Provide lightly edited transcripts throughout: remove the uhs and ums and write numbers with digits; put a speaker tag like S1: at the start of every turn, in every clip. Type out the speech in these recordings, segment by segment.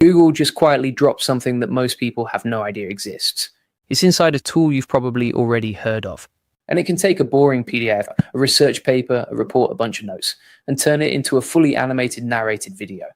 S1: Google just quietly dropped something that most people have no idea exists. It's inside a tool you've probably already heard of. And it can take a boring PDF, a research paper, a report, a bunch of notes, and turn it into a fully animated narrated video.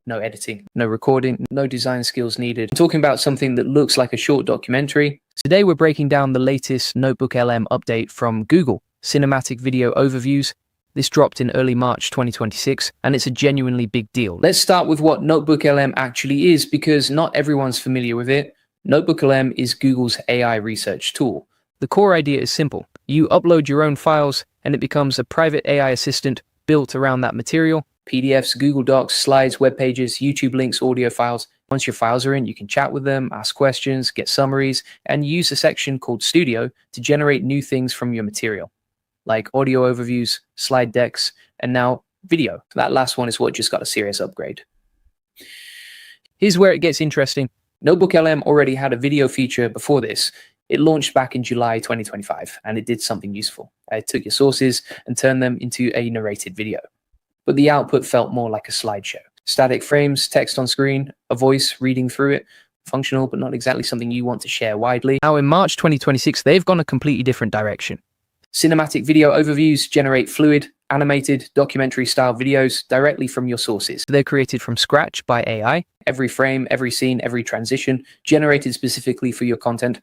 S1: No editing, no recording, no design skills needed. I'm talking about something that looks like a short documentary. Today we're breaking down the latest NotebookLM update from Google, Cinematic Video Overviews. This dropped in early March 2026, and it's a genuinely big deal. Let's start with what NotebookLM actually is, because not everyone's familiar with it. NotebookLM is Google's AI research tool. The core idea is simple. You upload your own files, and it becomes a private AI assistant built around that material. PDFs, Google Docs, slides, web pages, YouTube links, audio files. Once your files are in, you can chat with them, ask questions, get summaries, and use a section called Studio to generate new things from your material, like audio overviews, slide decks, and now video. That last one is what just got a serious upgrade. Here's where it gets interesting. NotebookLM already had a video feature before this. It launched back in July 2025, and it did something useful. It took your sources and turned them into a narrated video. But the output felt more like a slideshow. Static frames, text on screen, a voice reading through it. Functional, but not exactly something you want to share widely. Now in March 2026, they've gone a completely different direction. Cinematic video overviews generate fluid, animated, documentary-style videos directly from your sources. They're created from scratch by AI. Every frame, every scene, every transition, generated specifically for your content.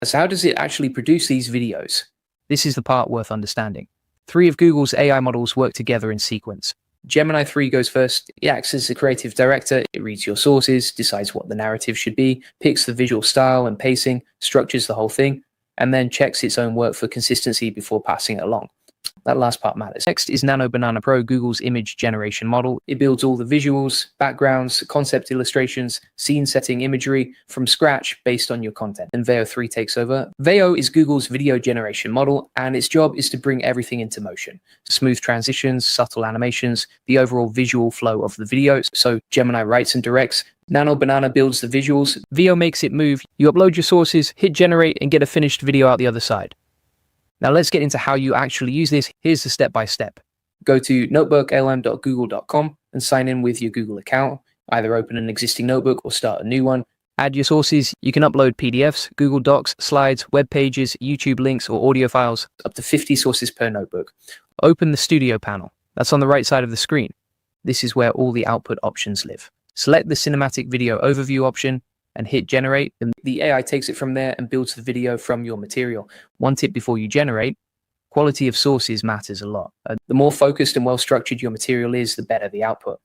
S1: So how does it actually produce these videos? This is the part worth understanding. 3 of Google's AI models work together in sequence. Gemini 3 goes first. It acts as the creative director. It reads your sources, decides what the narrative should be, picks the visual style and pacing, structures the whole thing, and then checks its own work for consistency before passing it along. That last part matters. Next is Nano Banana Pro, Google's image generation model. It builds all the visuals, backgrounds, concept illustrations, scene setting imagery from scratch based on your content. And Veo 3 takes over. Veo is Google's video generation model, and its job is to bring everything into motion. Smooth transitions, subtle animations, the overall visual flow of the video. So Gemini writes and directs. Nano Banana builds the visuals. Veo makes it move. You upload your sources, hit generate, and get a finished video out the other side. Now let's get into how you actually use this. Here's the step-by-step. Go to notebooklm.google.com and sign in with your Google account. Either open an existing notebook or start a new one. Add your sources. You can upload PDFs, Google Docs, slides, web pages, YouTube links, or audio files, up to 50 sources per notebook. Open the Studio panel. That's on the right side of the screen. This is where all the output options live. Select the Cinematic Video Overview option and hit generate, and the AI takes it from there and builds the video from your material. One tip before you generate: quality of sources matters a lot. The more focused and well-structured your material is, the better the output.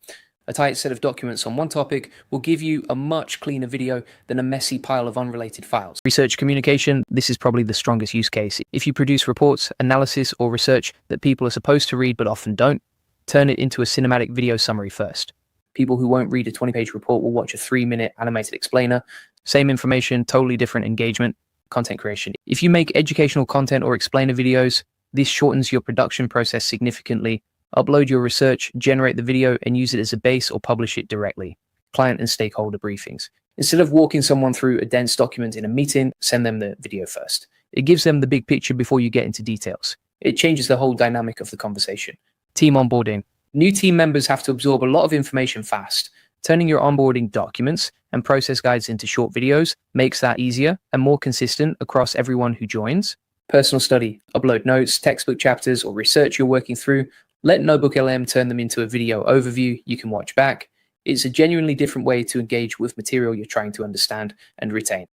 S1: A tight set of documents on one topic will give you a much cleaner video than a messy pile of unrelated files. Research communication, this is probably the strongest use case. If you produce reports, analysis, or research that people are supposed to read but often don't, turn it into a cinematic video summary first. People who won't read a 20-page report will watch a 3-minute animated explainer. Same information, totally different engagement. Content creation. If you make educational content or explainer videos, this shortens your production process significantly. Upload your research, generate the video, and use it as a base or publish it directly. Client and stakeholder briefings. Instead of walking someone through a dense document in a meeting, send them the video first. It gives them the big picture before you get into details. It changes the whole dynamic of the conversation. Team onboarding. New team members have to absorb a lot of information fast. Turning your onboarding documents and process guides into short videos makes that easier and more consistent across everyone who joins. Personal study. Upload notes, textbook chapters, or research you're working through. Let NotebookLM turn them into a video overview you can watch back. It's a genuinely different way to engage with material you're trying to understand and retain.